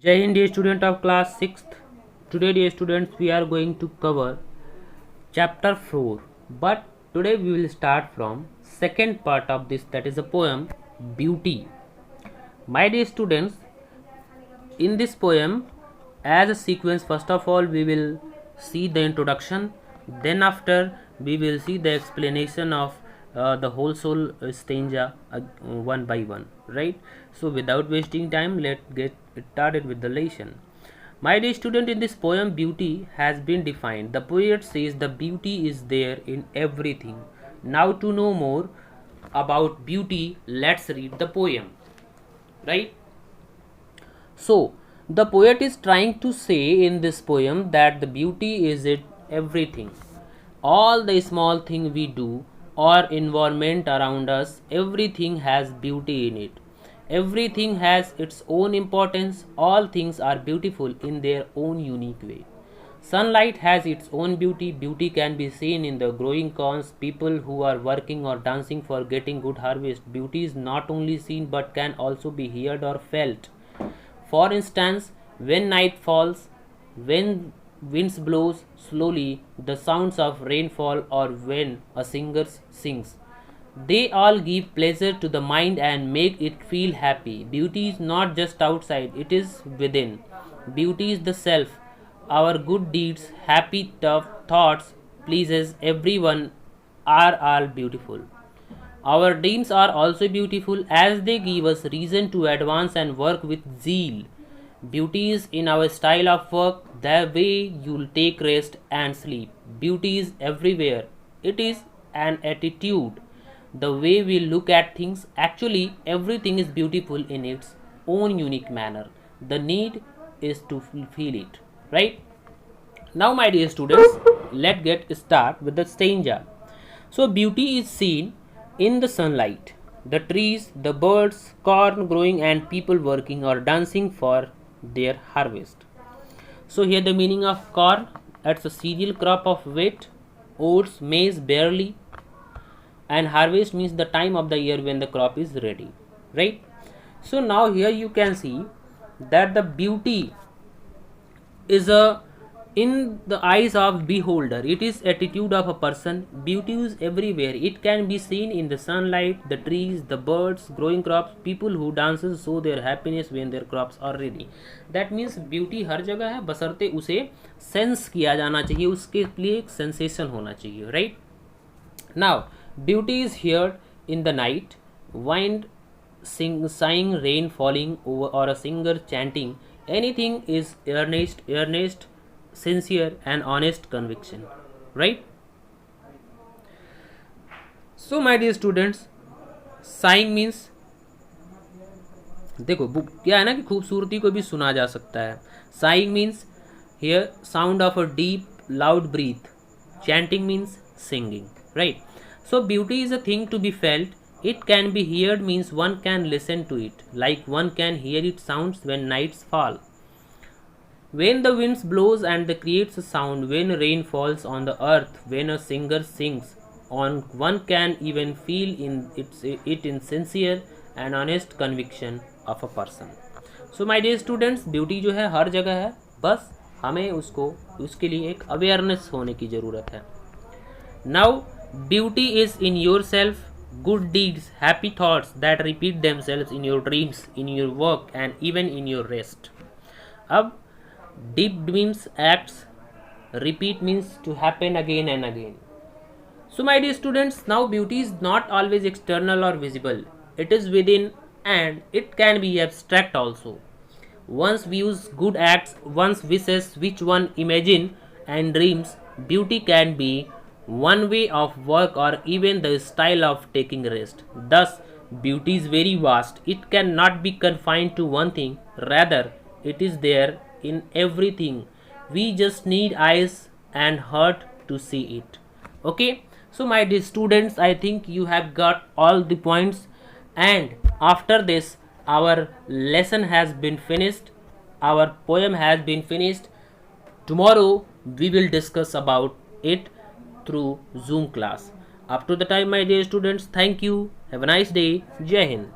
Jai Hind, dear student of class 6th. Today, dear students, we are going to cover chapter 4. But today we will start from second part of this, that is a poem, Beauty. My dear students, in this poem, as a sequence, first of all we will see the introduction, then after we will see the explanation of the whole soul stanza one by one, right? So without wasting time, let's get started with the lesson. My dear student, in this poem, beauty has been defined. The poet says the beauty is there in everything. Now to know more about beauty, let's read the poem, right? So, the poet is trying to say in this poem that the beauty is in everything. All the small thing we do or environment around us, everything has beauty in it. Everything has its own importance. All things are beautiful in their own unique way. Sunlight has its own beauty. Beauty can be seen in the growing corns, people who are working or dancing for getting good harvest. Beauty is not only seen but can also be heard or felt. For instance, when night falls, when winds blows slowly, the sounds of rainfall, or when a singer sings, they all give pleasure to the mind and make it feel happy. Beauty is not just outside, it is within. Beauty is the self. Our good deeds, happy thoughts, pleases everyone are all beautiful. Our dreams are also beautiful as they give us reason to advance and work with zeal. Beauty is in our style of work, the way you'll take rest and sleep. Beauty is everywhere. It is an attitude, the way we look at things. Actually, everything is beautiful in its own unique manner. The need is to feel it, right? Now, my dear students, let's get start with the stanza. So, beauty is seen in the sunlight, the trees, the birds, corn growing, and people working or dancing for their harvest. So, here the meaning of corn, it's a cereal crop of wheat, oats, maize, barley, and harvest means the time of the year when the crop is ready, right? So, now here you can see that the beauty is a in the eyes of beholder. It is attitude of a person. Beauty is everywhere. It can be seen in the sunlight, the trees, the birds, growing crops, people who dances show their happiness when their crops are ready. That means beauty हर जगह है, बशर्ते उसे sense किया जाना चाहिए, उसके लिए एक सेंसेशन होना चाहिए, right? Now, beauty is heard in the night, wind sighing, rain falling over, or a singer chanting. Anything is earnest, sincere, and honest conviction, right? So, my dear students, sighing means, देखो book क्या है ना कि खूबसूरती को भी सुना जा सकता है. Sighing means here sound of a deep loud breath. Chanting means singing, right? So beauty is a thing to be felt. It can be heard means one can listen to it, like one can hear its sounds when nights fall. When the winds blows and creates a sound, when rain falls on the earth, when a singer sings, on one can even feel it in sincere and honest conviction of a person. So my dear students, beauty जो है हर जगह है, बस हमें उसके लिए एक awareness होने की ज़रूरत है. Now, beauty is in yourself, good deeds, happy thoughts that repeat themselves in your dreams, in your work, and even in your rest. अब deep means acts, repeat means to happen again and again. So, my dear students, now beauty is not always external or visible. It is within and it can be abstract also. One's views, good acts, one's wishes, which one imagine and dreams. Beauty can be one way of work or even the style of taking rest. Thus, beauty is very vast. It cannot be confined to one thing. Rather, it is there in everything. We just need eyes and heart to see it. Okay. So my dear students, I think you have got all the points, and after this our lesson has been finished, our poem has been finished. Tomorrow we will discuss about it through Zoom class. Up to the time, my dear students, thank you. Have a nice day. Jai Hind.